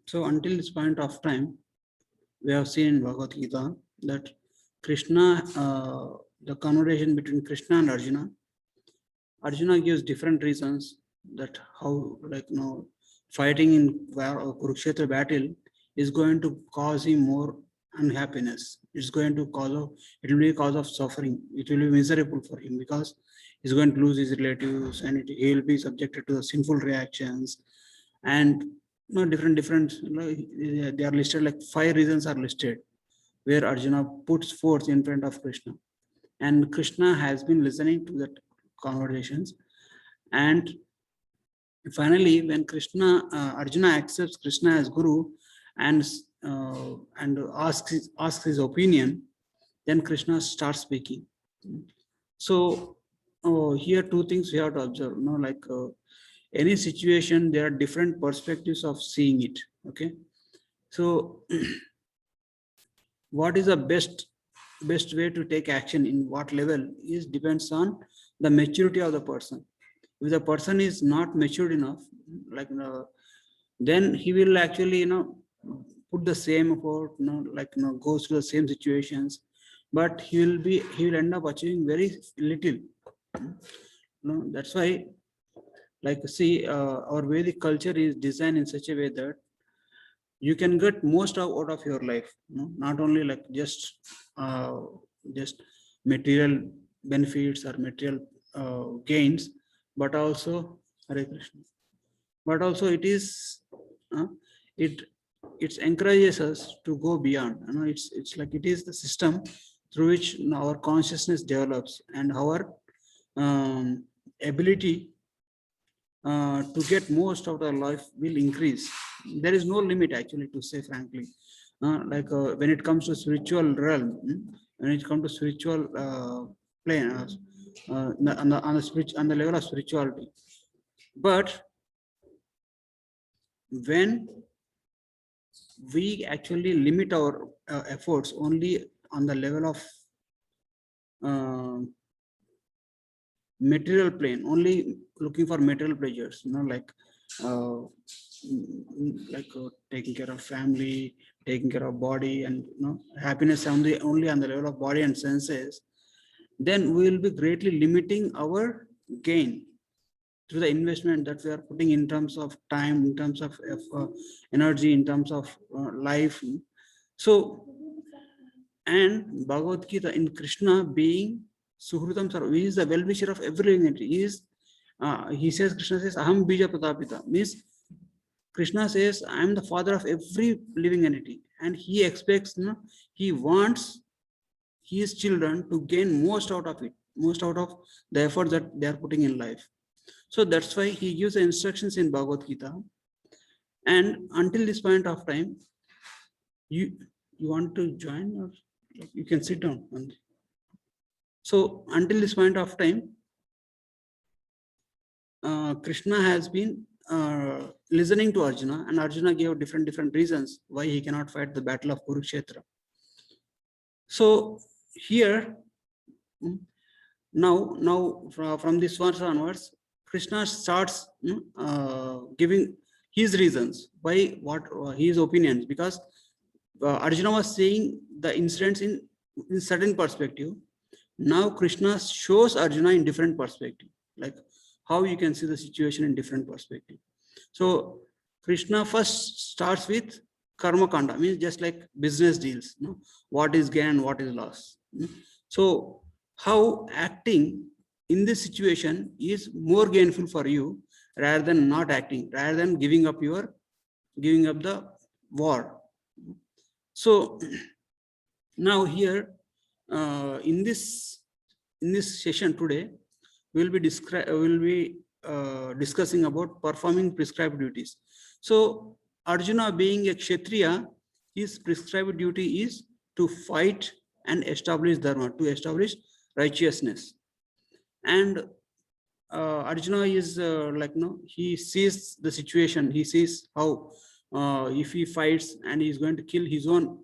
So until this point of time, we have seen in Bhagavad Gita that Krishna, the conversation between Krishna and Arjuna, Arjuna gives different reasons that how, like, fighting in Kurukshetra battle is going to cause him more unhappiness. It's going to it will be a cause of suffering. It will be miserable for him because he's going to lose his relatives and he will be subjected to the sinful reactions and different. They are listed like 5 reasons are listed where Arjuna puts forth in front of Krishna, and Krishna has been listening to that conversations. And finally, when Arjuna accepts Krishna as Guru and asks his opinion, then Krishna starts speaking. So here 2 things we have to observe. Any situation, there are different perspectives of seeing it. Okay, so what is the best way to take action in what level is depends on the maturity of the person. If the person is not matured enough, then he will actually put the same effort, goes through the same situations, but he will end up achieving very little. That's why, see, our Vedic culture is designed in such a way that you can get most out of your life, not only like just material benefits or material gains, but also Hare Krishna. But also it is it encourages us to go beyond. It's like it is the system through which our consciousness develops and our ability to get most of our life will increase. There is no limit, actually, to say frankly. When it comes to spiritual realm, when it comes to spiritual plane, on the level of spirituality. But when we actually limit our efforts only on the level of material plane, only looking for material pleasures, taking care of family, taking care of body, and happiness only on the level of body and senses, then we will be greatly limiting our gain through the investment that we are putting in terms of time, in terms of energy, in terms of life. So, and Bhagavad Gita, in Krishna being Suhrutam Sarva, he is the well-wisher of every living entity. He says, Krishna says, Aham Bija Pratapita, means Krishna says, I am the father of every living entity, and he expects, he wants his children to gain most out of it, most out of the effort that they are putting in life. So that's why he gives the instructions in Bhagavad Gita. And until this point of time, you want to join, or you can sit down. So until this point of time, Krishna has been listening to Arjuna, and Arjuna gave different reasons why he cannot fight the battle of Kurukshetra. So here, now from this verse onwards, Krishna starts giving his reasons why, his opinions, because Arjuna was saying the incidents in certain perspective. Now Krishna shows Arjuna in different perspective, like how you can see the situation in different perspective. So Krishna first starts with karma kanda, means just like business deals, what is gain and what is loss. So how acting in this situation is more gainful for you rather than not acting, rather than giving up the war. So now here in this session today, we'll be discussing about performing prescribed duties. So Arjuna, being a Kshatriya, his prescribed duty is to fight and establish dharma, to establish righteousness. And Arjuna is he sees the situation. He sees how if he fights and he's going to kill his own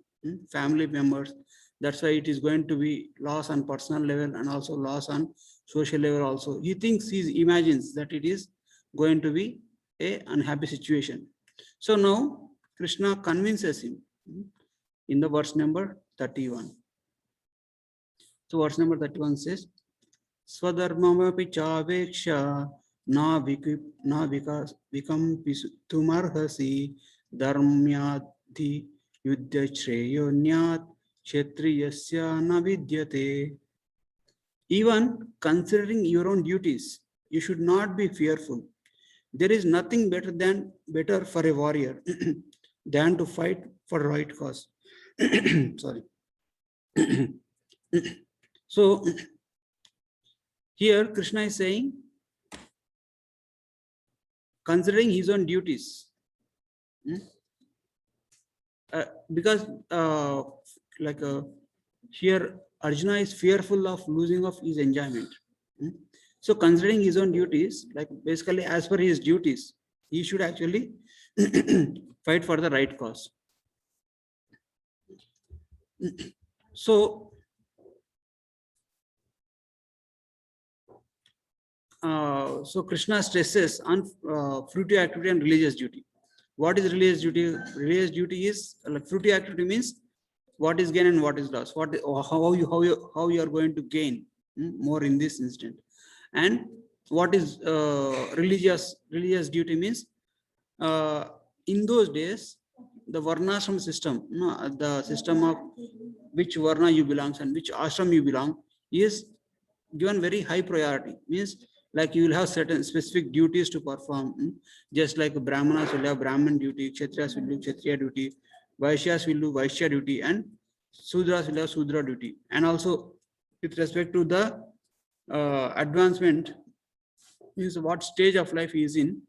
family members, that's why it is going to be loss on personal level and also loss on social level also. He thinks, he imagines that it is going to be a unhappy situation. So now Krishna convinces him in the verse number 31. So verse number 31 says, Swadharmamapi chaveksha na vikampistumarhasi dharmyadhi yuddha shreyonyat kshatriyasya na vidyate. Even considering your own duties, you should not be fearful. There is nothing better for a warrior than to fight for the right cause. Sorry. So here Krishna is saying, considering his own duties, because here Arjuna is fearful of losing of his enjoyment. So considering his own duties, like basically as per his duties, he should actually fight for the right cause. So Krishna stresses on fruitive activity and religious duty. What is religious duty? Religious duty is like fruitive activity means what is gain and what is loss. How you are going to gain more in this instant, and what is religious duty means in those days the varnashram system, the system of which varna you belong and which ashram you belong is given very high priority. Means like you will have certain specific duties to perform, just like Brahmanas will have Brahman duty, Kshatriyas will do Kshatriya duty, Vaishyas will do Vaishya duty, and Sudras will have Sudra duty. And also with respect to the advancement, means what stage of life he is in.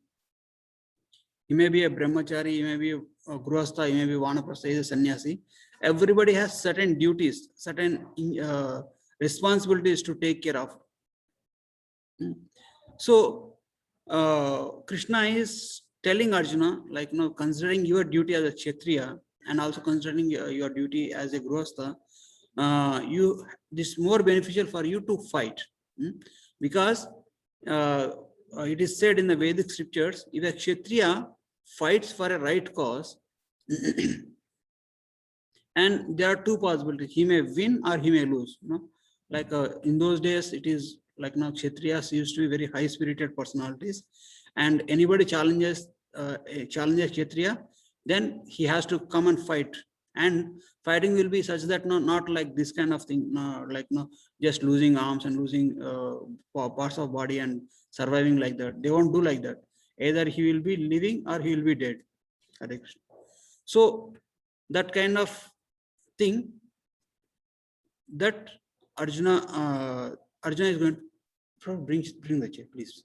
He may be a brahmachari, he may be a grihastha, he may be vanaprastha, he is a sannyasi. Everybody has certain duties, certain responsibilities to take care of. So Krishna is telling Arjuna, like, considering your duty as a Kshatriya and also considering your duty as a grihastha, this is more beneficial for you to fight, because it is said in the Vedic scriptures, if a Kshatriya fights for a right cause, and there are two possibilities: he may win or he may lose. Like in those days, it is like Kshatriyas used to be very high-spirited personalities, and anybody challenges Kshatriya, then he has to come and fight. And fighting will be such that not like this kind of thing, just losing arms and losing parts of body and surviving like that. They won't do like that. Either he will be living or he will be dead. So that kind of thing, that Arjuna is going to bring the chair, please.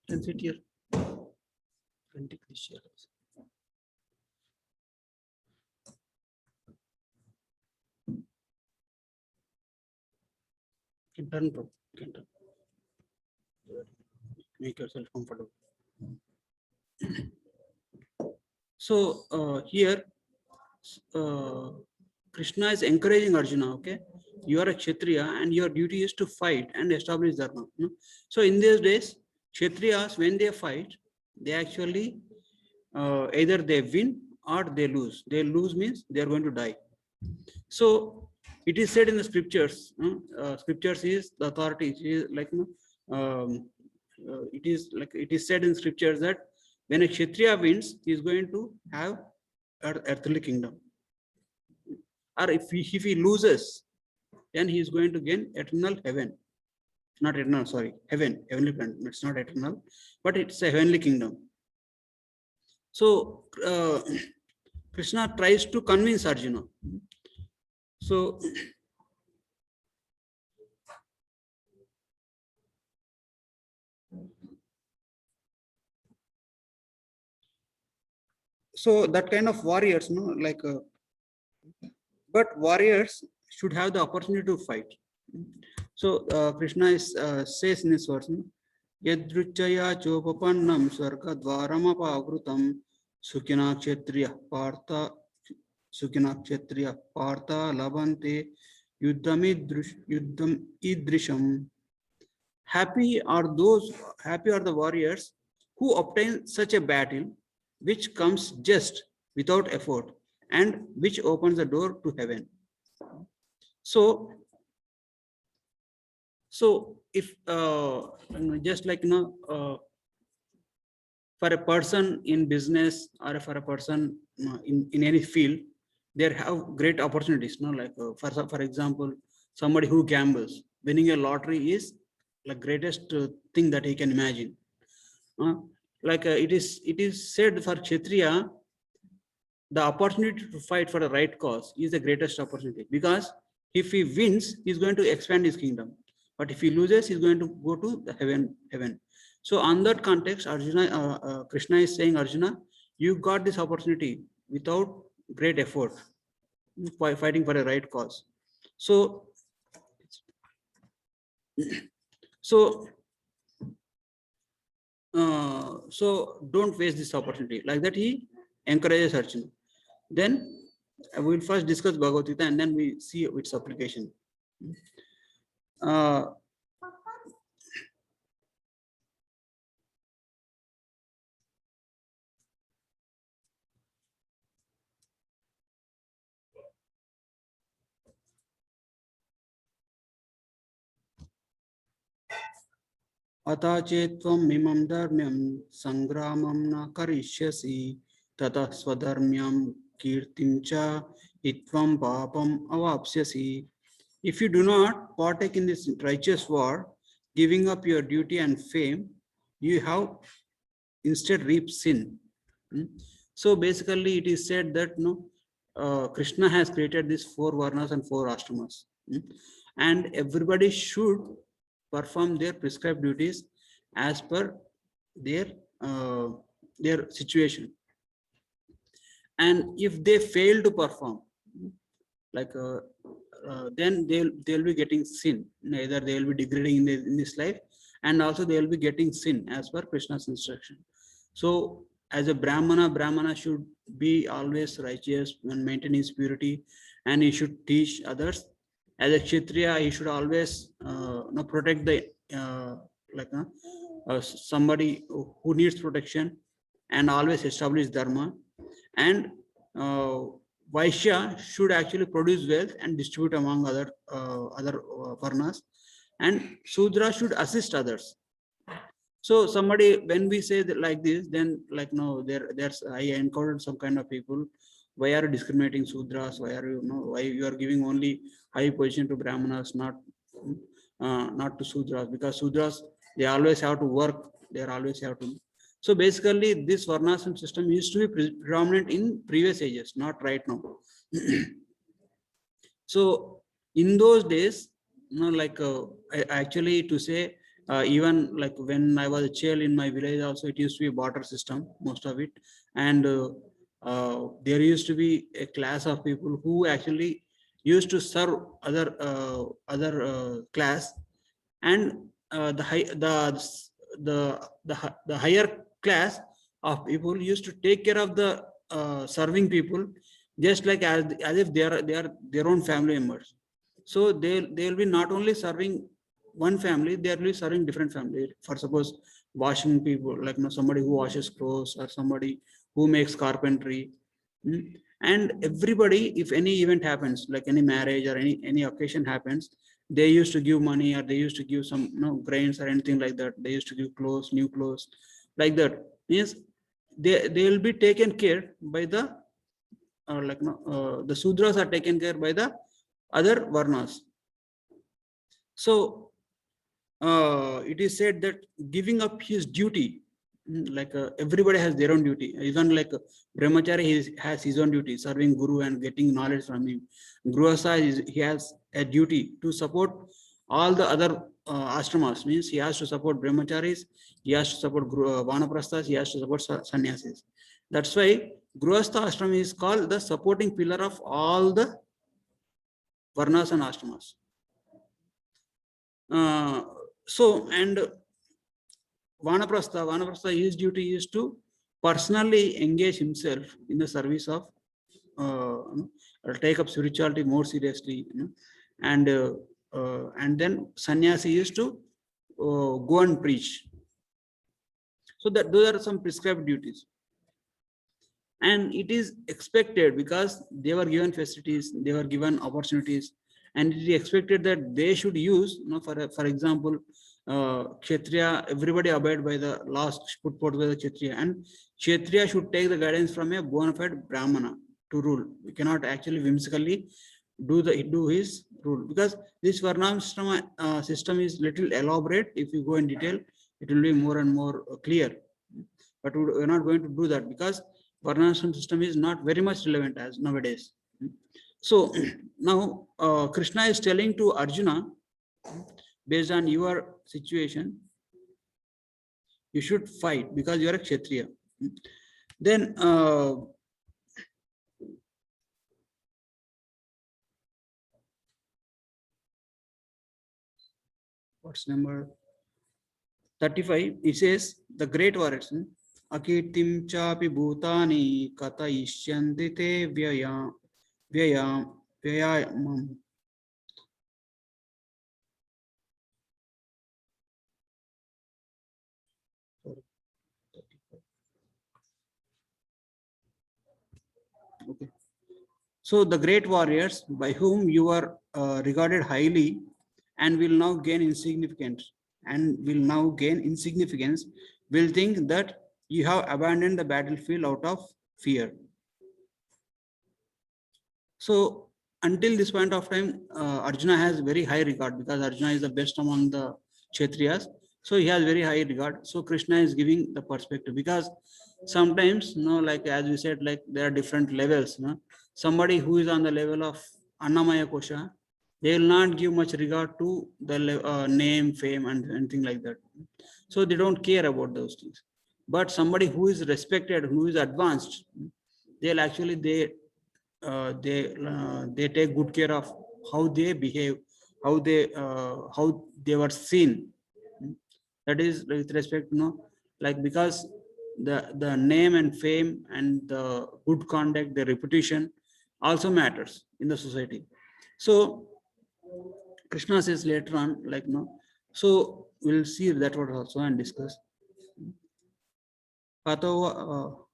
Can sit here. Can take this chair. Can turn, bro. Can turn. Make yourself comfortable. So here Krishna is encouraging Arjuna, okay? You are a Kshatriya and your duty is to fight and establish dharma. So in these days, Kshatriyas, when they fight, they actually either they win or they lose. They lose means they are going to die. So it is said in the scriptures, scriptures is the authority. It is like it is said in scriptures that when a Kshatriya wins, he is going to have earthly kingdom. Or if he loses, then he is going to gain eternal heaven. Not eternal, sorry, heaven, heavenly planet. It's not eternal, but it's a heavenly kingdom. So Krishna tries to convince Arjuna. So that kind of warriors, but warriors should have the opportunity to fight. So Krishna says in this verse, Yadruchaya chopapannam swarga dvaramapavrutam Sukhina Kshatriya Partha Sukhina Kshatriya Partha Labante Yuddham Idrisham. Happy are those, happy are the warriors who obtain such a battle which comes just without effort and which opens the door to heaven. So, if just like for a person in business or for a person in any field, they have great opportunities. Like for example, somebody who gambles, winning a lottery is the greatest thing that he can imagine. It is said for Kshatriya, the opportunity to fight for the right cause is the greatest opportunity, because if he wins, he's going to expand his kingdom. But if he loses, he's going to go to the heaven. So on that context, Krishna is saying, Arjuna, you got this opportunity without great effort, fighting for a right cause. So, so don't waste this opportunity. Like that, he encourages Arjuna. Then we will first discuss Bhagavad Gita and then we see its application. Ata chetvam mimam dharmyam sangramam na karishyasi tata swadharmyam kirtim cha itvam papam avapsyasi. If you do not partake in this righteous war, giving up your duty and fame, you have instead reaped sin. So basically, it is said that Krishna has created these 4 varnas and 4 ashramas, and everybody should perform their prescribed duties as per their situation. And if they fail to perform, like then they'll be getting sin. Either they will be degrading in this life, and also they will be getting sin as per Krishna's instruction. So as a Brahmana should be always righteous and maintain his purity, and he should teach others. As a Kshatriya, he should always protect the somebody who needs protection, and always establish dharma. And Vaishya should actually produce wealth and distribute among other varnas, and Sudra should assist others. So somebody, when we say that like this, then like no, there's I encountered some kind of people. Why are you discriminating Sudras? Why are why you are giving only high position to Brahmanas, not to Sudras? Because Sudras, they always have to work. They always have to. So basically, this Varnashram system used to be predominant in previous ages, not right now. So in those days, actually to say, even like when I was a child in my village, also it used to be a barter system, most of it, and there used to be a class of people who actually used to serve other class, and the higher class of people used to take care of the serving people, just like as if they are their own family members. So they will be not only serving one family, they will be serving different family. For suppose washing people, like somebody who washes clothes, or somebody who makes carpentry. And everybody, if any event happens, like any marriage or any occasion happens, they used to give money, or they used to give some grains or anything like that. They used to give clothes, new clothes, like that. Means they will be taken care by the the Sudras are taken care by the other Varnas. So it is said that giving up his duty, like everybody has their own duty. Even like Brahmachari has his own duty, serving Guru and getting knowledge from him. Grihastha, he has a duty to support all the other ashramas. Means he has to support Brahmacharis, he has to support Vanaprasthas, he has to support Sannyasis. That's why Grihastha ashram is called the supporting pillar of all the Varnas and ashramas. So, and Vanaprastha, his duty is to personally engage himself in the service of, take up spirituality more seriously, and then sannyasi used to go and preach. So that those are some prescribed duties. And it is expected because they were given facilities, they were given opportunities, and it is expected that they should use, for example, Kshatriya, everybody abide by the laws put forth by the Kshatriya, and Kshatriya should take the guidance from a bona fide Brahmana to rule. We cannot actually whimsically do his rule, because this Varnashrama system is little elaborate. If you go in detail, it will be more and more clear. But we are not going to do that because Varnashram system is not very much relevant as nowadays. So now Krishna is telling to Arjuna, based on your situation, you should fight because you are a Kshatriya. Then what's number 35? It says the great warriors. Akirtim chapi bhutani katayishyanti te vyayamam. Okay. So the great warriors by whom you are regarded highly and will now gain insignificance will think that you have abandoned the battlefield out of fear. So until this point of time, Arjuna has very high regard because Arjuna is the best among the Kshatriyas. So he has very high regard. So Krishna is giving the perspective, because sometimes, like as we said, like there are different levels. Somebody who is on the level of Annamaya Kosha, they will not give much regard to the name, fame, and anything like that. So they don't care about those things. But somebody who is respected, who is advanced, they'll actually they take good care of how they behave, how they were seen. That is with respect, like, because the name and fame and the good conduct, the reputation also matters in the society. So Krishna says later on, like, so we'll see that word also and discuss. So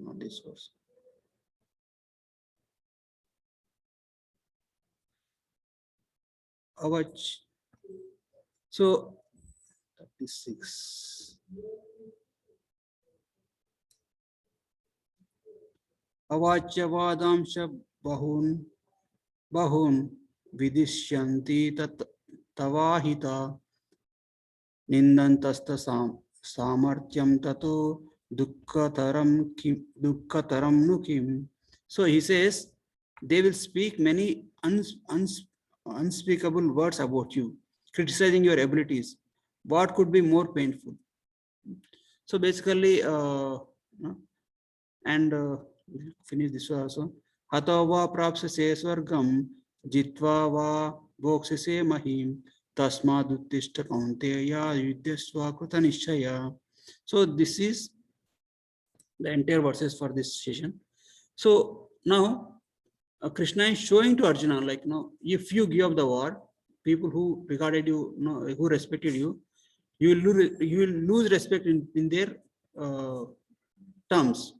not this verse. Avach. So 36. Avachyavadamsha bahun vidishyanti tavahita nindantasta samartyam tato dukkataram nukim. So he says they will speak many unspeakable words about you, criticizing your abilities. What could be more painful? So basically, and we'll finish this one also. Hatava prapsase swargam jitva va bhoksase mahim tasmad uttishta kaunteya yuddhasva krita nishchaya. So this is the entire verses for this session. So now Krishna is showing to Arjuna, like, if you give up the war, people who regarded you, who respected you, you will lose respect in their terms.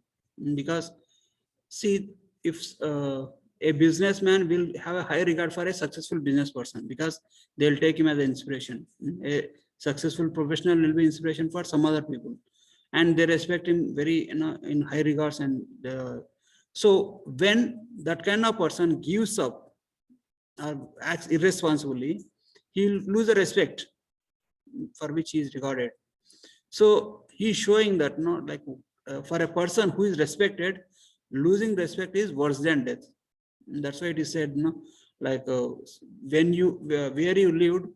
Because see, if a businessman will have a high regard for a successful business person, because they'll take him as an inspiration. A successful professional will be inspiration for some other people, and they respect him very, in high regards. And so when that kind of person gives up or acts irresponsibly, he'll lose the respect for which he is regarded. So he's showing that, like, for a person who is respected, losing respect is worse than death. That's why it is said, like, when you where you lived,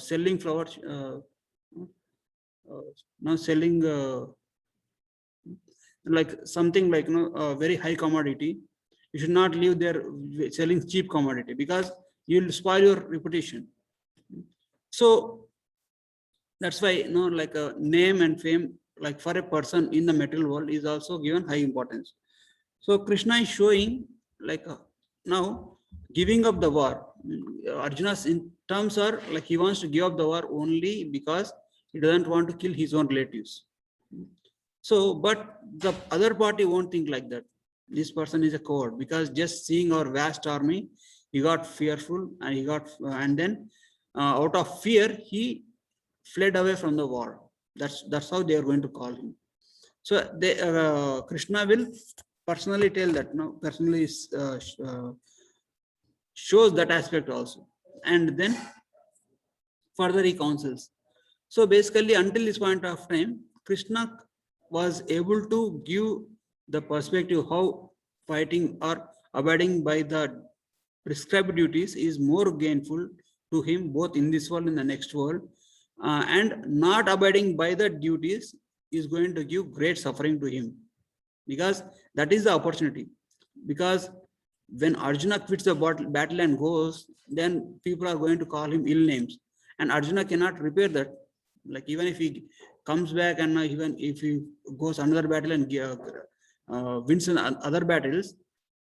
selling flowers, selling like something like, very high commodity. You should not live there selling cheap commodity, because you'll spoil your reputation. So that's why, like, name and fame like for a person in the material world is also given high importance. So Krishna is showing like now giving up the war. Arjuna's in terms are like he wants to give up the war only because he doesn't want to kill his own relatives. So, but the other party won't think like that. This person is a coward because just seeing our vast army, he got fearful and he got, and then out of fear, he fled away from the war. That's how they are going to call him. So they, Krishna will personally tell that, no, personally shows that aspect also. And then further he counsels. So basically until this point of time, Krishna was able to give the perspective how fighting or abiding by the prescribed duties is more gainful to him both in this world and the next world, and not abiding by the duties is going to give great suffering to him, because that is the opportunity. Because when Arjuna quits the battle and goes, then people are going to call him ill names, and Arjuna cannot repair that. Like even if he comes back and even if he goes another battle and wins in other battles,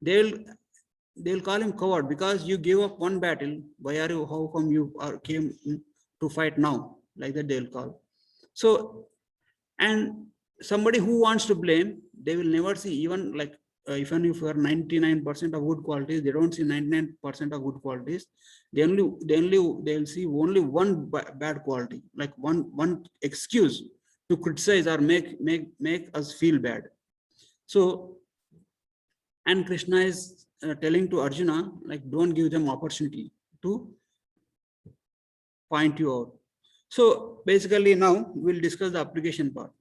they'll call him coward because you gave up one battle. Why are you? How come you came to fight now? Like that they'll call. So, and somebody who wants to blame, they will never see even like even if you are 99% of good qualities, they don't see 99% of good qualities. They'll see only one bad quality, like one excuse to criticize or make us feel bad. So, and Krishna is telling to Arjuna, like, don't give them opportunity to point you out. So basically now we'll discuss the application part.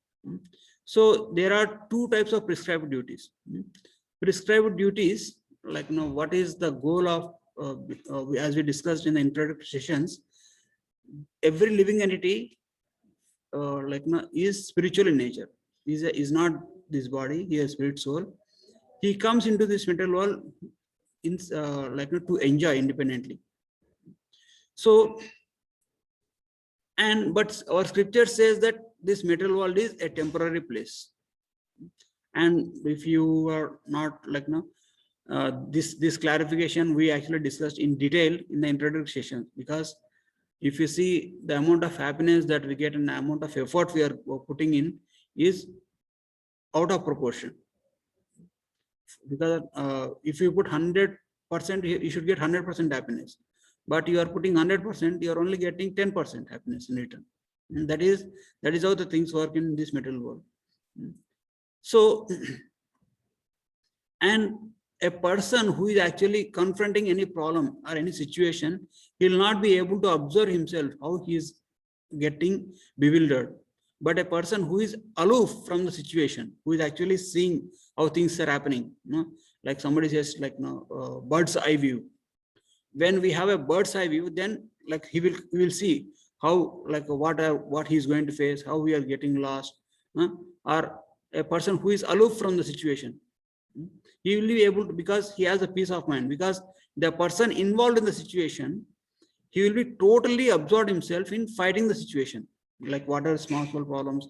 So there are two types of prescribed duties. Prescribed duties, like, you know, what is the goal of, as we discussed in the introductory sessions, every living entity, like, you know, is spiritual in nature. Is not this body, he has spirit soul. He comes into this material world in, like, you know, to enjoy independently. So, but our scripture says that this material world is a temporary place. And if you are not like, no, this clarification we actually discussed in detail in the introductory session, because if you see the amount of happiness that we get and the amount of effort we are putting in is out of proportion. Because if you put 100%, you should get 100% happiness, but you are putting 100%, you are only getting 10% happiness in return. And that is how the things work in this material world. So, and a person who is actually confronting any problem or any situation, he will not be able to observe himself how he is getting bewildered. But a person who is aloof from the situation, who is actually seeing how things are happening, you know, like somebody says, like, you know, bird's eye view. When we have a bird's eye view, then like he will see how, like, what he's going to face, how we are getting lost, or a person who is aloof from the situation, he will be able to, because he has a peace of mind, because the person involved in the situation, he will be totally absorbed himself in fighting the situation, like what are small problems,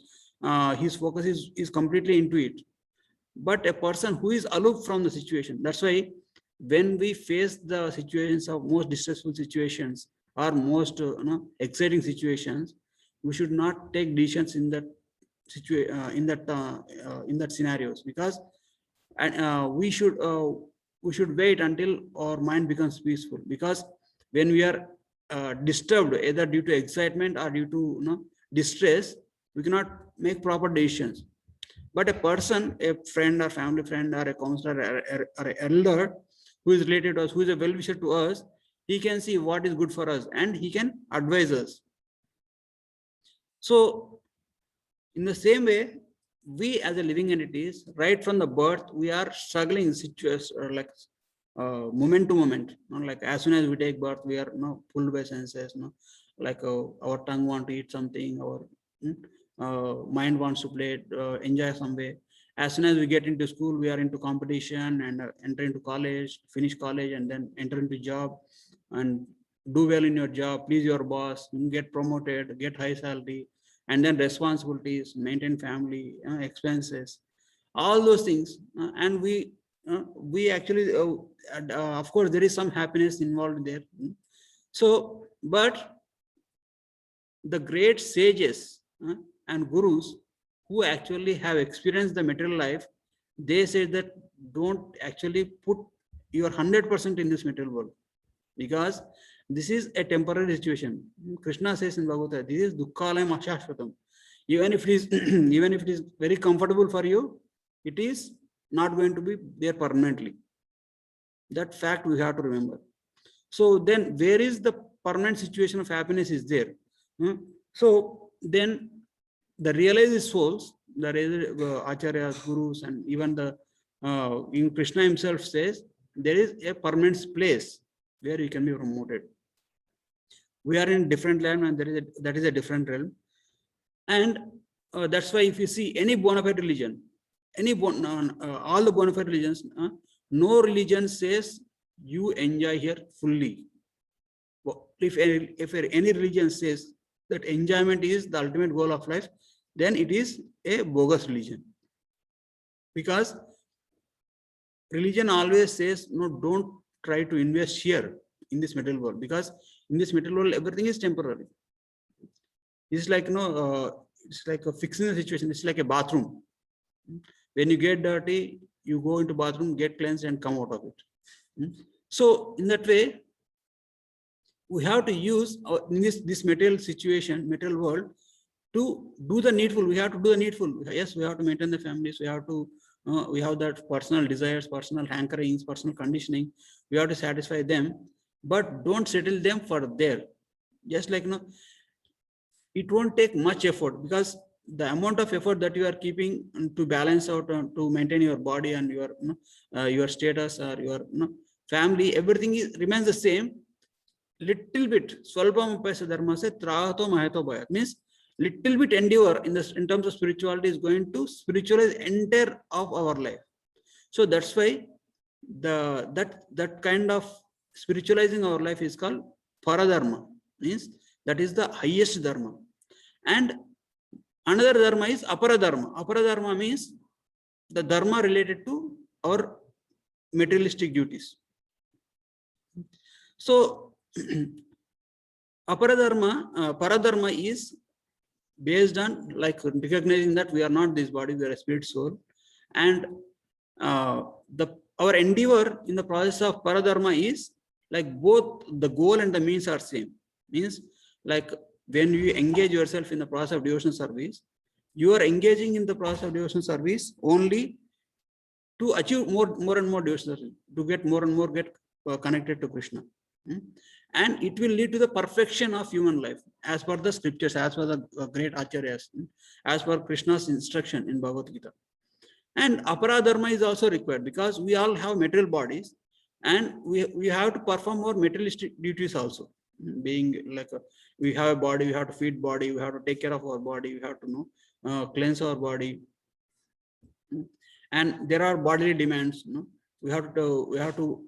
his focus is completely into it. But a person who is aloof from the situation, that's why when we face the situations of most distressful situations or most exciting situations, we should not take decisions in that situation, in that scenarios, because we should wait until our mind becomes peaceful. Because when we are disturbed either due to excitement or due to distress, we cannot make proper decisions. But a person, a friend or family friend or a counselor or an elder who is related to us, who is a well-wisher to us, he can see what is good for us and he can advise us. So in the same way, we as a living entities, right from the birth, we are struggling in situations like moment to moment. Like as soon as we take birth, we are pulled by senses. Like our tongue wants to eat something, our mind wants to play, enjoy some way. As soon as we get into school, we are into competition and enter into college, finish college, and then enter into job and do well in your job, please your boss, get promoted, get high salary, and then responsibilities, maintain family, expenses, all those things. And we actually, of course, there is some happiness involved there. So, but the great sages and gurus who actually have experienced the material life, they say that don't actually put your 100% in this material world, because this is a temporary situation. Krishna says in Bhagavad Gita, this is dukkhalayam ashashvatam. Even if it is even if it is very comfortable for you, it is not going to be there permanently. That fact we have to remember. So then where is the permanent situation of happiness is there? So then the realized souls, the acharyas, gurus, and even the in Krishna himself says there is a permanent place where you can be promoted. We are in different realm, and that is a different realm. And that's why if you see any bona fide religion, all the bona fide religions, no religion says you enjoy here fully. If any religion says that enjoyment is the ultimate goal of life, then it is a bogus religion. Because religion always says, no, don't try to invest here in this material world, because in this material world everything is temporary. It's like, it's like a fixing the situation. It's like a bathroom. When you get dirty, you go into bathroom, get cleansed, and come out of it. So in that way, we have to use in this material situation, material world, to do the needful. We have to do the needful. Yes, we have to maintain the families. We have to we have that personal desires, personal hankerings, personal conditioning. We have to satisfy them, but don't settle them for there. Just like, it won't take much effort, because the amount of effort that you are keeping to balance out, to maintain your body and your status or your family, everything remains the same. Little bit, swalpam upayasa dharma se trahato mahato bhayat, means little bit endeavor in terms of spirituality is going to spiritualize entire of our life. So that's why that kind of spiritualizing our life is called paradharma, means that is the highest dharma. And another dharma is aparadharma. Aparadharma means the dharma related to our materialistic duties. So paradharma is based on like recognizing that we are not this body, we are a spirit soul, and our endeavor in the process of paradharma is like both the goal and the means are same. Means like when you engage yourself in the process of devotional service, you are engaging in the process of devotional service only to achieve more and more devotional service, to get more and more connected to Krishna. And it will lead to the perfection of human life as per the scriptures, as per the great acharyas, as per Krishna's instruction in Bhagavad Gita. And aparadharma is also required, because we all have material bodies, and we have to perform more materialistic duties also. Being like we have a body, we have to feed body, we have to take care of our body, we have to cleanse our body, and there are bodily demands. We have to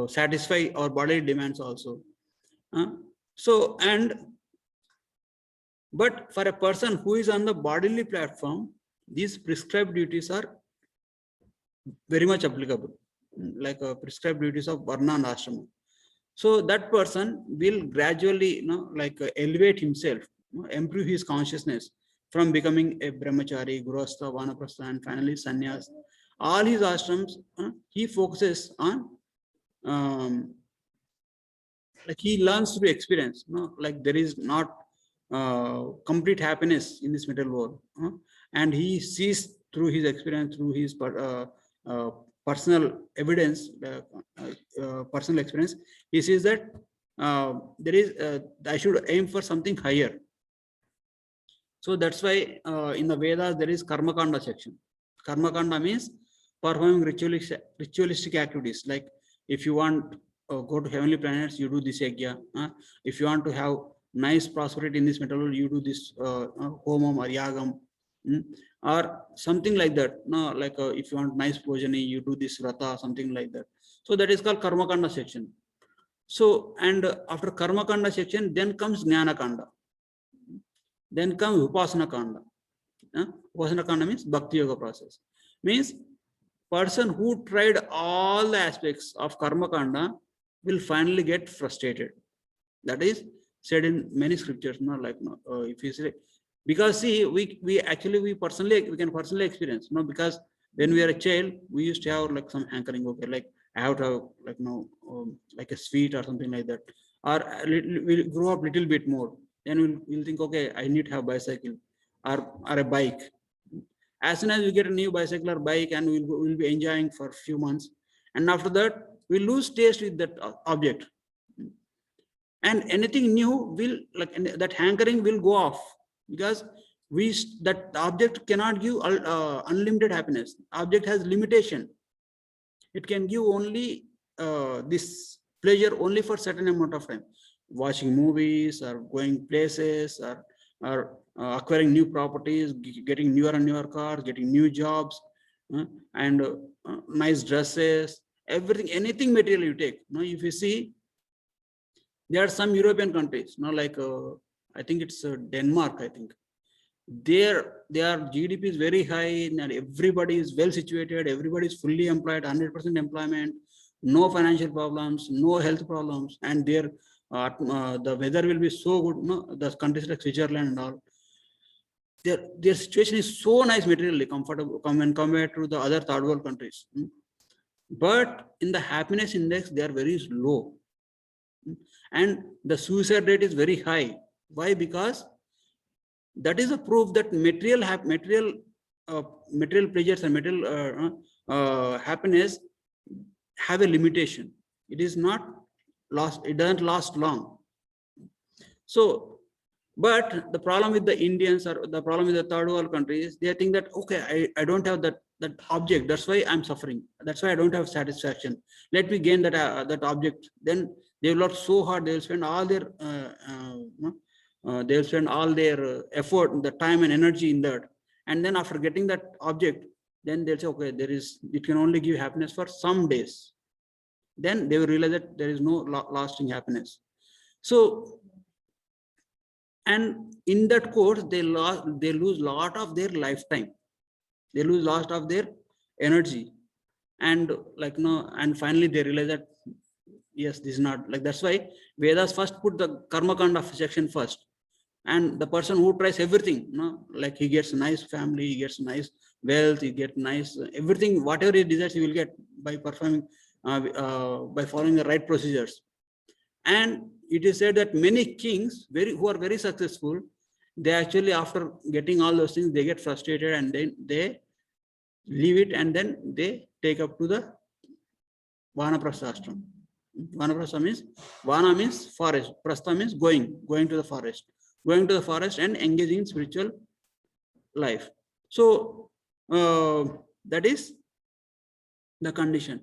satisfy our bodily demands also. But for a person who is on the bodily platform, these prescribed duties are very much applicable, like prescribed duties of varna and ashrama. So that person will gradually, elevate himself, improve his consciousness from becoming a brahmachari, grihastha, vanaprastha, and finally sannyas. All his ashrams, he focuses on, like he learns through experience. Like there is not complete happiness in this material world, and he sees through his experience, through his personal evidence, personal experience, he sees that there is I should aim for something higher. So that's why in the Vedas there is karma kanda section. Karma kanda means performing ritualistic activities. Like if you want go to heavenly planets, you do this yajna. If you want to have nice prosperity in this material world, you do this homam or yagam. Or something like that. Like if you want nice progeny, you do this rata, something like that. So that is called karma kanda section. So, and after karma kanda section, then comes jnana kanda. Then comes Upasana Kanda. Upasana Kanda means Bhakti Yoga process. Means person who tried all the aspects of Karma Kanda will finally get frustrated. That is said in many scriptures. If you say, because see, we can personally experience. Because when we are a child, we used to have like some hankering. Okay, like I have to have like a sweet or something like that. Or we'll grow up little bit more. Then we'll think, okay, I need to have bicycle or a bike. As soon as we get a new bicycle or bike, and we'll be enjoying for a few months, and after that we lose taste with that object, and anything new will that hankering will go off, because that object cannot give unlimited happiness. Object has limitation. It can give only this pleasure only for certain amount of time, watching movies or going places or acquiring new properties, getting newer and newer cars, getting new jobs, and nice dresses, everything, anything material you take. If you see, there are some European countries, like I think it's Denmark. I think their GDP is very high, and everybody is well situated. Everybody is fully employed, 100% employment, no financial problems, no health problems, and their the weather will be so good. The countries like Switzerland and all, their situation is so nice, materially comfortable when compared to the other third world countries. But in the happiness index, they are very low. And the suicide rate is very high. Why? Because that is a proof that material pleasures and material happiness have a limitation. It is not last. It doesn't last long. So, but the problem with the Indians or the problem with the third world countries, they think that, okay, I don't have that object. That's why I'm suffering. That's why I don't have satisfaction. Let me gain that object. Then they will work so hard. They will spend all their effort, the time and energy in that. And then after getting that object, then they'll say, okay, it can only give happiness for some days. Then they will realize that there is no lasting happiness. So, and in that course, they lose lot of their lifetime. They lose lot of their energy. And and finally they realize that, yes, this is not like. That's why Vedas first put the Karma Kanda section first. And the person who tries everything, like he gets a nice family, he gets nice wealth, he gets nice everything, whatever he desires, he will get by performing, by following the right procedures. And it is said that many kings, who are very successful, they actually, after getting all those things, they get frustrated and then they leave it, and then they take up to the Vanaprastha ashram. Vanaprastha means, Vana means forest, Prastha means going to the forest. Going to the forest and engaging in spiritual life. So that is the condition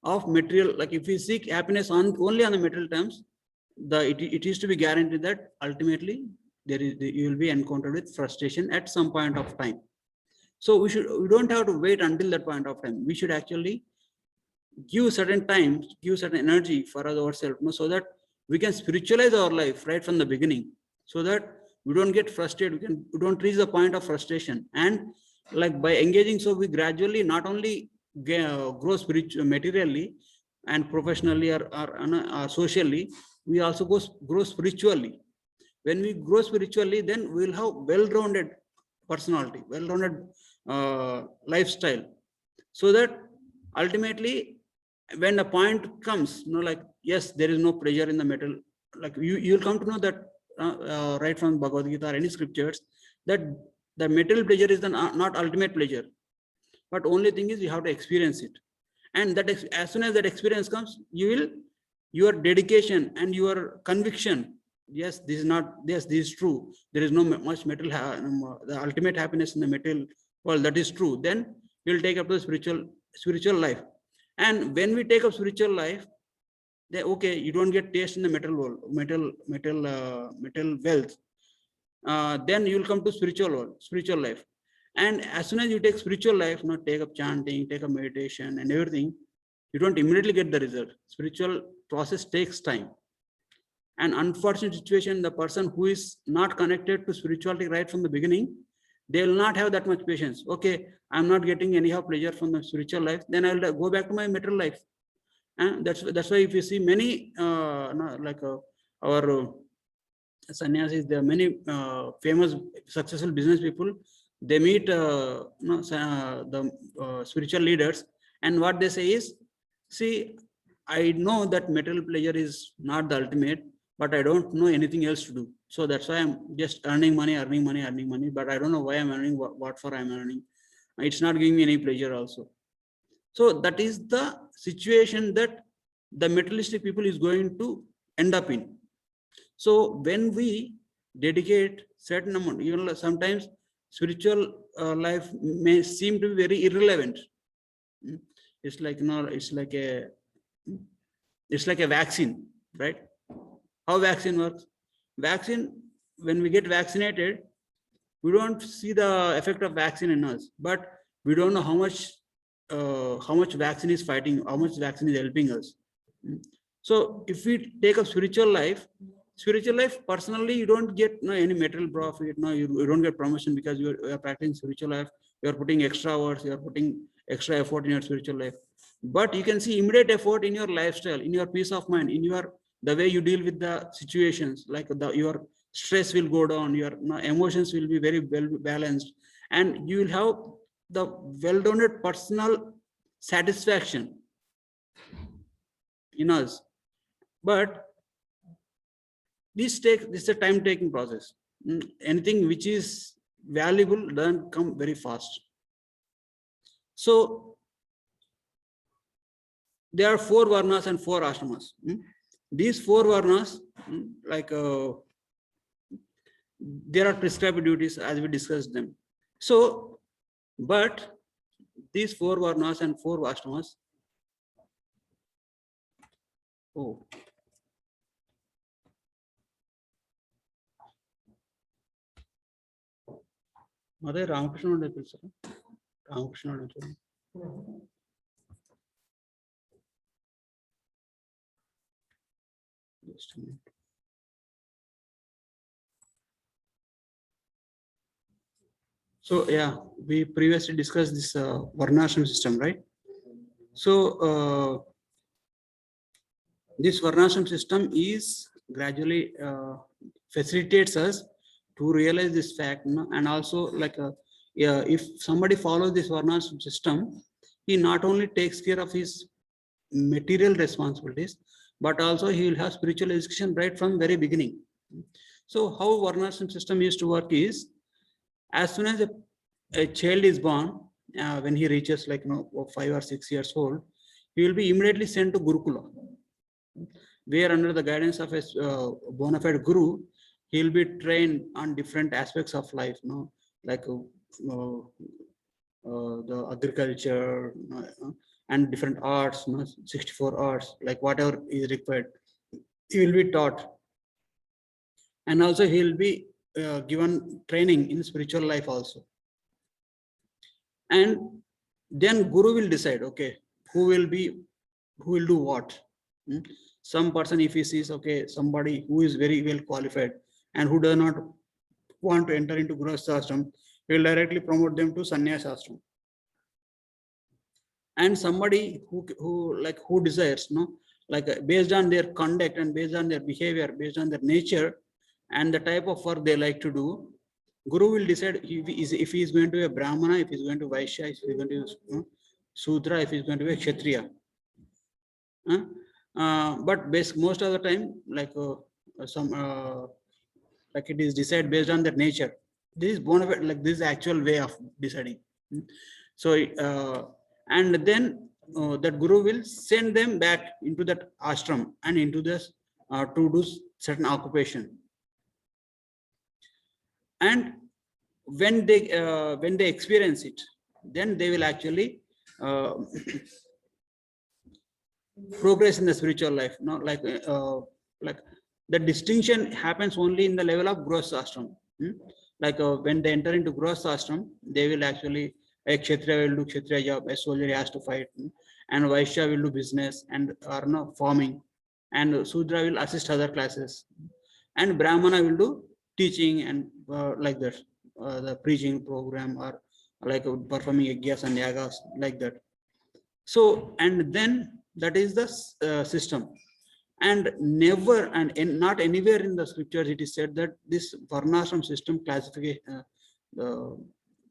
of material. Like if we seek happiness only on the material terms, it is to be guaranteed that ultimately you will be encountered with frustration at some point of time. So we don't have to wait until that point of time. We should actually give certain time, give certain energy for ourselves, so that we can spiritualize our life right from the beginning, so that we don't get frustrated, we don't reach the point of frustration. And like by engaging, so we gradually not only grow materially and professionally or socially, we also grow spiritually. When we grow spiritually, then we'll have well-rounded personality, well-rounded lifestyle, so that ultimately when a point comes, like, yes, there is no pleasure in the metal, like you'll come to know that right from Bhagavad Gita or any scriptures, that the material pleasure is not ultimate pleasure, but only thing is you have to experience it. And that as soon as that experience comes, your dedication and your conviction, yes, this is true, there is no much material, the ultimate happiness in the material world, that is true, then you'll take up the spiritual life. And when we take up spiritual life, then okay, you don't get taste in the material world, material wealth. Then you will come to spiritual life. And as soon as you take spiritual life, take up chanting, take up meditation and everything, you don't immediately get the result. Spiritual process takes time. An unfortunate situation, the person who is not connected to spirituality right from the beginning, they will not have that much patience. Okay, I'm not getting anyhow pleasure from the spiritual life, then I'll go back to my material life. And that's why if you see many our sannyasis, there are many famous successful business people, they meet the spiritual leaders, and what they say is, see, I know that material pleasure is not the ultimate, but I don't know anything else to do. So that's why I'm just earning money, but I don't know why I'm earning, what for I'm earning. It's not giving me any pleasure also. So that is the situation that the materialistic people is going to end up in. So when we dedicate certain amount, even sometimes spiritual life may seem to be very irrelevant. It's like, it's like a vaccine, right? How vaccine works? Vaccine, when we get vaccinated, we don't see the effect of vaccine in us, but we don't know how much vaccine is fighting, how much vaccine is helping us. So if we take a spiritual life, personally, you don't get any material profit. No, you don't get promotion because you are practicing spiritual life. You are putting extra hours, you are putting extra effort in your spiritual life. But you can see immediate effort in your lifestyle, in your peace of mind, in your the way you deal with the situations, like your stress will go down, your emotions will be very well balanced, and you will have the well-rounded personal satisfaction in us. But this is a time-taking process. Anything which is valuable doesn't come very fast. So there are 4 varnas and 4 ashramas. These 4 varnas, there are prescribed duties as we discussed them. So, but these 4 varnas and 4 ashramas, Mother Ramakrishna, Ramakrishna. Just a minute. So yeah, we previously discussed this varnashram system, right? So this varnashram system is gradually facilitates us to realize this fact, and also if somebody follows this varnashram system, he not only takes care of his material responsibilities, but also he will have spiritual education right from very beginning. So how varnashram system used to work is, as soon as a child is born, when he reaches 5 or 6 years old, he will be immediately sent to Gurukula, where under the guidance of a bona fide guru, he will be trained on different aspects of life, like the agriculture and different arts, 64 arts, like whatever is required, he will be taught. And also he will be given training in spiritual life also. And then guru will decide, okay, who will do what. Some person, if he sees, okay, somebody who is very well qualified and who does not want to enter into Grihastha ashram, he will directly promote them to sannyas ashram. And somebody who desires, based on their conduct and based on their behavior, based on their nature and the type of work they like to do, guru will decide if he is going to be a brahmana, if he is going to Vaishya, if he is going to be Sudra, if he is going to be a Kshatriya. But most of the time, it is decided based on their nature. This is bona fide, this is the actual way of deciding. So and then that guru will send them back into that ashram and into this to do certain occupation. And when they experience it, then they will actually progress in the spiritual life. The distinction happens only in the level of Grihastha ashram. When they enter into Grihastha ashram, they will actually, a Kshatriya will do Kshatriya job, a soldier has to fight, and Vaishya will do business and farming. and Sudra will assist other classes, and Brahmana will do teaching and like that, the preaching program, or like performing yajnas and yagas, like that. So, and then that is the system. And never, and not anywhere in the scriptures it is said that this varnashram system classification, the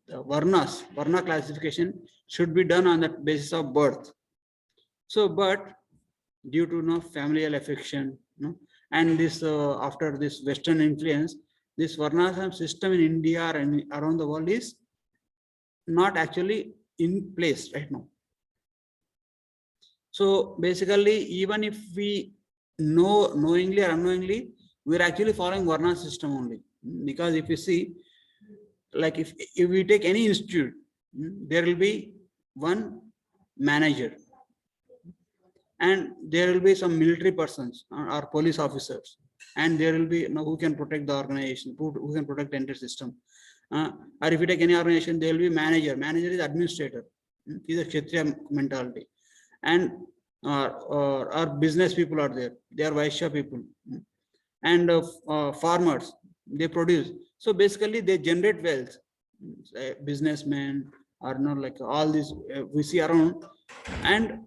varna classification should be done on the basis of birth. So, but due to familial affection, and this after this Western influence, this varnashram system in India and around the world is not actually in place right now. So basically, even if we know knowingly or unknowingly, we're actually following varna system only. Because if you see, like if we take any institute, there will be one manager, and there will be some military persons or police officers, and there will be who can protect the organization, who can protect the entire system. Or if you take any organization, there will be manager. Manager is administrator. Is a Kshatriya mentality. And our business people are there. They are Vaishya people. And farmers, they produce. So basically, they generate wealth. Businessmen are not like all these we see around, and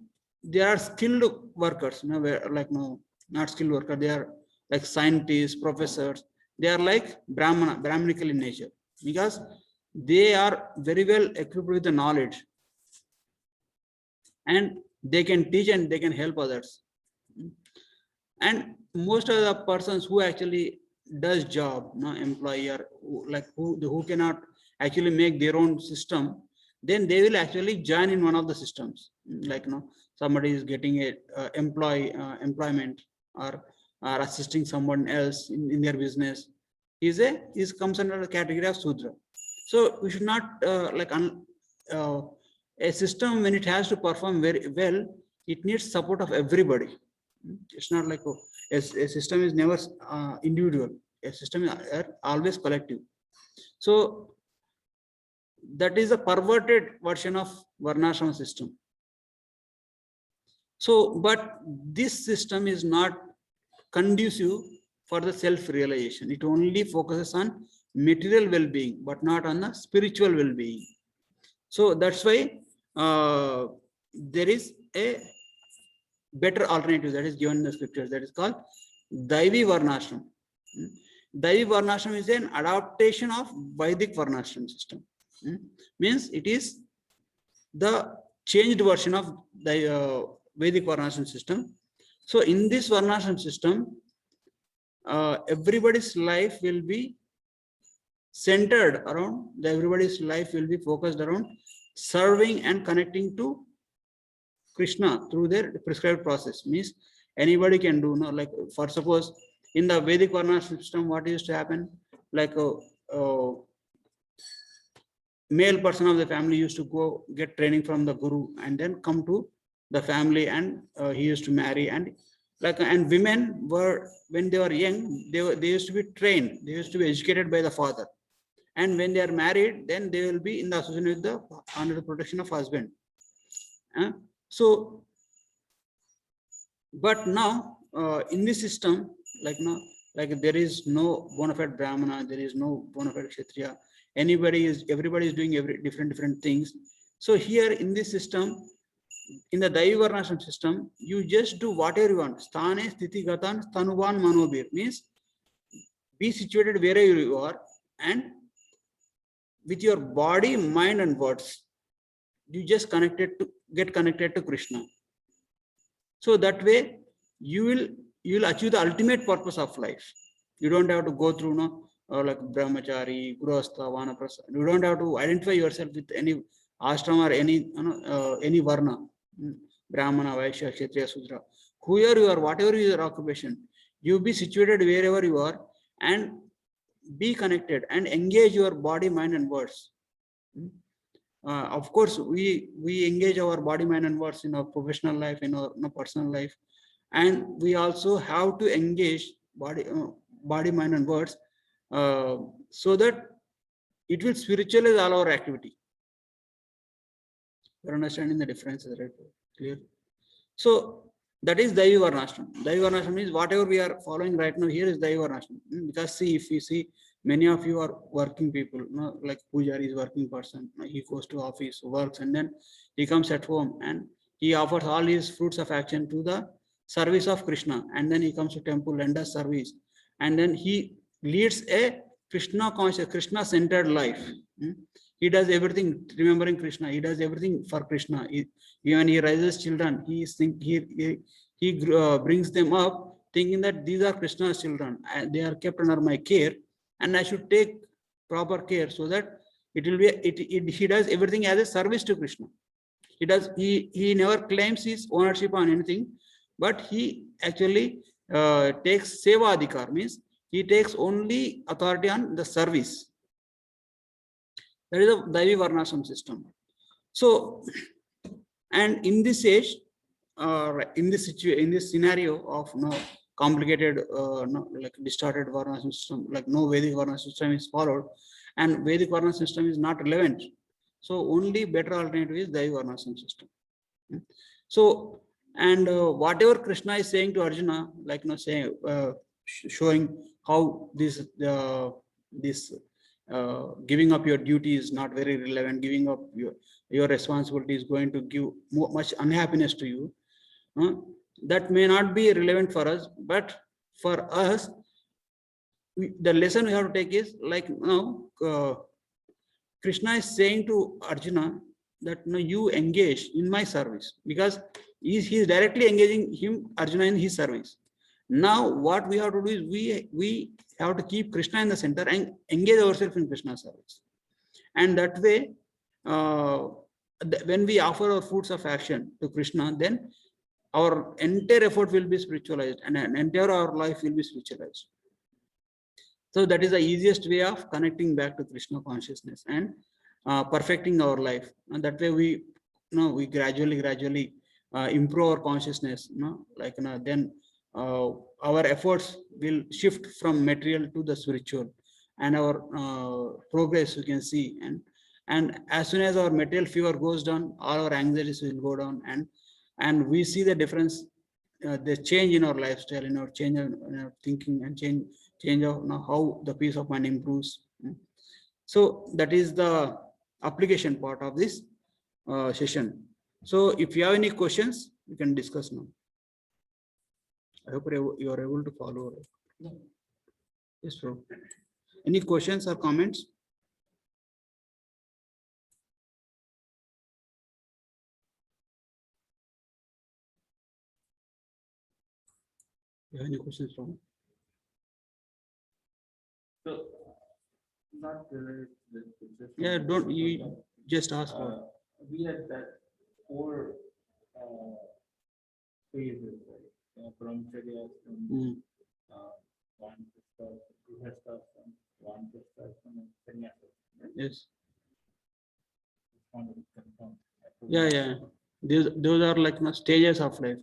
they are skilled workers. Not skilled worker. They are like scientists, professors. They are like Brahmanical in nature, because they are very well equipped with the knowledge, and they can teach and they can help others. And most of the persons who actually does job, employee, or who cannot actually make their own system, then they will actually join in one of the systems. Like somebody is getting a employment, or assisting someone else in their business, is comes under the category of Sudra. So we should not a system, when it has to perform very well, it needs support of everybody. It's not like a system is never individual. A system is always collective. So that is a perverted version of varnashram system. So, but this system is not conducive for the self-realization. It only focuses on material well-being, but not on the spiritual well-being. So that's why there is a better alternative that is given in the scriptures, that is called Daivi Varnashram. Daivi Varnashram is an adaptation of Vedic Varnashram system. Means it is the changed version of the Vedic Varnashram system. So in this Varnashram system, everybody's life will be centered around, everybody's life will be focused around serving and connecting to Krishna through their prescribed process. Means anybody can do, like for suppose in the Vedic Varna system, what used to happen, like a male person of the family used to go get training from the guru and then come to the family, and he used to marry, and and women were, when they were young, they used to be trained, they used to be educated by the father, and when they are married, then they will be in the association with the under the protection of husband. So, but now in this system, like there is no bona fide Brahmana, there is no bona fide Kshatriya. Everybody is doing different things. So here in this system, in the Daivi Varnashram system, you just do whatever you want. Sthane sthiti gatan stanuvan manobir, means be situated wherever you are, and with your body, mind, and words, you just get connected to Krishna. So that way you will achieve the ultimate purpose of life. You don't have to go through like brahmachari, grihastha, vanaprastha. You don't have to identify yourself with any ashram or any varna, brahmana, vaishya, kshatriya, sudra. Whoever you are, whatever is your occupation, you be situated wherever you are and be connected and engage your body, mind, and words. Of course, we engage our body, mind, and words in our professional life, in our personal life, and we also have to engage body, mind, and words, so that it will spiritualize all our activity. You're understanding the difference, right? Clear? So That is Daivi Varnashram. Daivi Varnashram means whatever we are following right now here is Daivi Varnashram. Because see, if you see, many of you are working people, like Pujari is working person. He goes to office, works, and then he comes at home and he offers all his fruits of action to the service of Krishna. And then he comes to temple and does service. And then he leads a Krishna conscious, Krishna centered life. He does everything remembering Krishna. He does everything for Krishna. Even he raises children. He brings them up thinking that these are Krishna's children. They are kept under my care, and I should take proper care so that it will be. He does everything as a service to Krishna. He never claims his ownership on anything, but he actually takes seva adhikar, means he takes only authority on the service. That is a Daivi Varnashram system. So, and in this age, in this scenario of complicated, like distorted Varnashram system, like no Vedic Varnashram system is followed, and Vedic Varnashram system is not relevant. So only better alternative is Daivi Varnashram system. So, and whatever Krishna is saying to Arjuna, like saying, showing how this giving up your duty is not very relevant, giving up your responsibility is going to give much unhappiness to you. That may not be relevant for us, but for us, the lesson we have to take is like Krishna is saying to Arjuna that you engage in my service, because he is directly engaging Arjuna in his service. Now what we have to do is we have to keep Krishna in the center and engage ourselves in Krishna's service. And that way, when we offer our fruits of action to Krishna, then our entire effort will be spiritualized and entire our life will be spiritualized. So that is the easiest way of connecting back to Krishna consciousness and perfecting our life. And that way we gradually improve our consciousness. Then our efforts will shift from material to the spiritual, and our progress you can see. And as soon as our material fever goes down, all our anxieties will go down, and we see the difference, the change in our lifestyle, in our change in our thinking, and change of how the peace of mind improves. So that is the application part of this session. So if you have any questions, we can discuss now. I hope you are able to follow. Yes, bro. Any questions or comments? You have any questions, from? So, not related to this. Yeah, don't you just ask. We had that 4 phases, right? Brahmacharya, Grihasthashrama, Vanprasthaśrama, and Sannyasashrama. Yes. Yeah. Yeah. Those are like stages of life.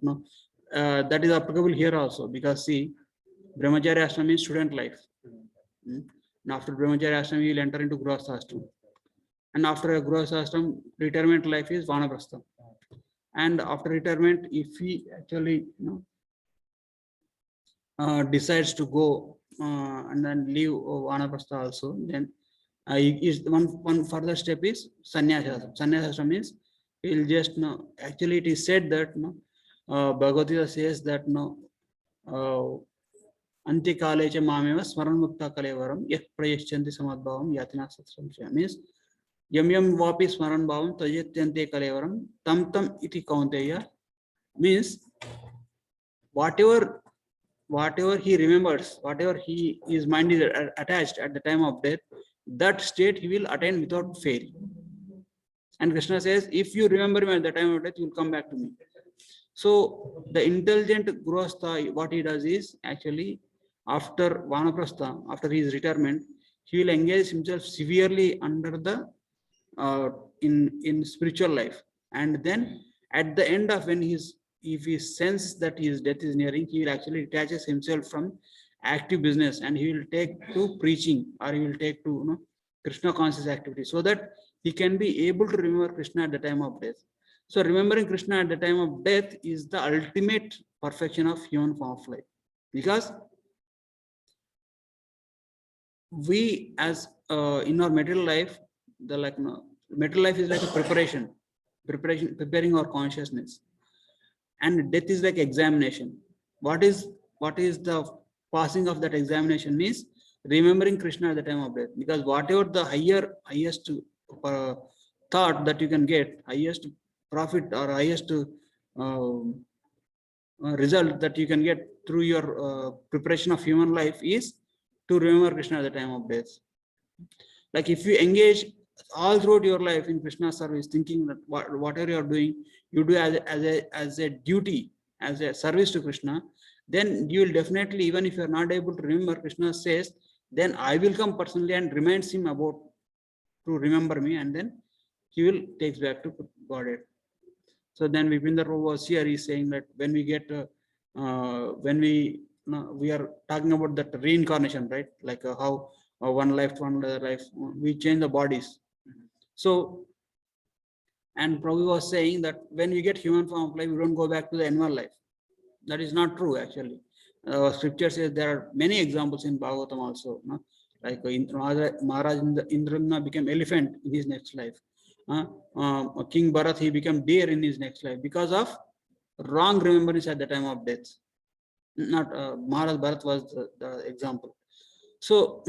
That is applicable here also, because see, Brahmacharya Ashram is student life. And after Brahmacharya Ashram, you will enter into Grihasthashrama. And after a Grihasthashrama, retirement life is Vanaprastha. And after retirement, if he actually decides to go and then leave Vanaprastha also, then is one further step is Sannyasashrama. Sannyasashrama means he will just actually it is said that Bhagavad Gita says that Antikale cha mameva smaran mukta kalevaram yah prayaschanti samadbhavam yatina satsamshya, means yam vapi smaran bhavam tajatyante kalevaram tam iti kaunteya, means whatever he remembers, whatever his mind is attached at the time of death, that state he will attain without fail. And Krishna says, if you remember me at the time of death, you will come back to me. So the intelligent Grihastha, what he does is actually after Vanaprastha, after his retirement, he will engage himself severely under the in spiritual life, and then at the end of if he senses that his death is nearing, he will actually detaches himself from active business and he will take to preaching, or he will take to Krishna conscious activity, so that he can be able to remember Krishna at the time of death. So remembering Krishna at the time of death is the ultimate perfection of human form of life, because we as in our material life, the like no, material life is like a preparing our consciousness, and death is like examination. What is the passing of that examination means remembering Krishna at the time of death, because whatever the highest thought that you can get, highest profit or highest result that you can get through your preparation of human life is to remember Krishna at the time of death. Like if you engage all throughout your life in Krishna service, thinking that whatever you are doing, you do as a duty, as a service to Krishna, then you will definitely, even if you are not able to remember, Krishna says, then I will come personally and reminds him about to remember me, and then he will takes back to Godhead. So then Vipindra was here, he's saying that when we get, when we are talking about that reincarnation, right? Like how one life to another life, we change the bodies. So, and Prabhu was saying that when we get human form of life, we don't go back to the animal life. That is not true, actually. Scripture says there are many examples in Bhagavatam also. No? Like Maharaj Indrana became elephant in his next life. King Bharat, he became deer in his next life because of wrong remembrance at the time of death. Not Maharaj Bharat was the example. So,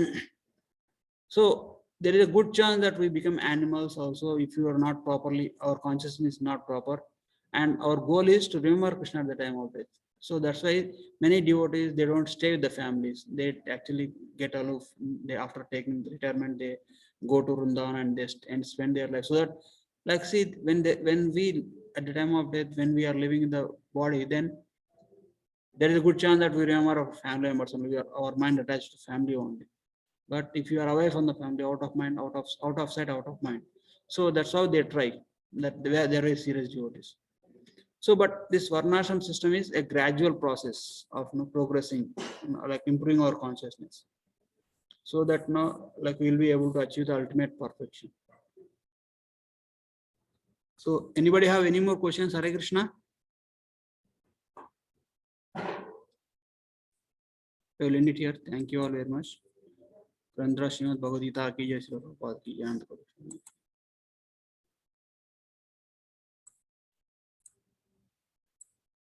so there is a good chance that we become animals also if you are not properly, our consciousness is not proper. And our goal is to remember Krishna at the time of death. So that's why many devotees, they don't stay with the families. They actually get aloof. They, after taking retirement, they go to Vrindavan and spend their life. So that, like, see, when we at the time of death, when we are living in the body, then there is a good chance that we remember our family members only. Our mind attached to family only. But if you are away from the family, out of mind, out of sight, out of mind. So that's how they try. That they are very serious devotees. So, but this Varnashram system is a gradual process of progressing, like improving our consciousness, so that like we'll be able to achieve the ultimate perfection. So, anybody have any more questions? Hare Krishna. We will end it here. Thank you all very much. Grandra Srimad Bhagavad Gita ki jai, Srila Prabhupada ki jai.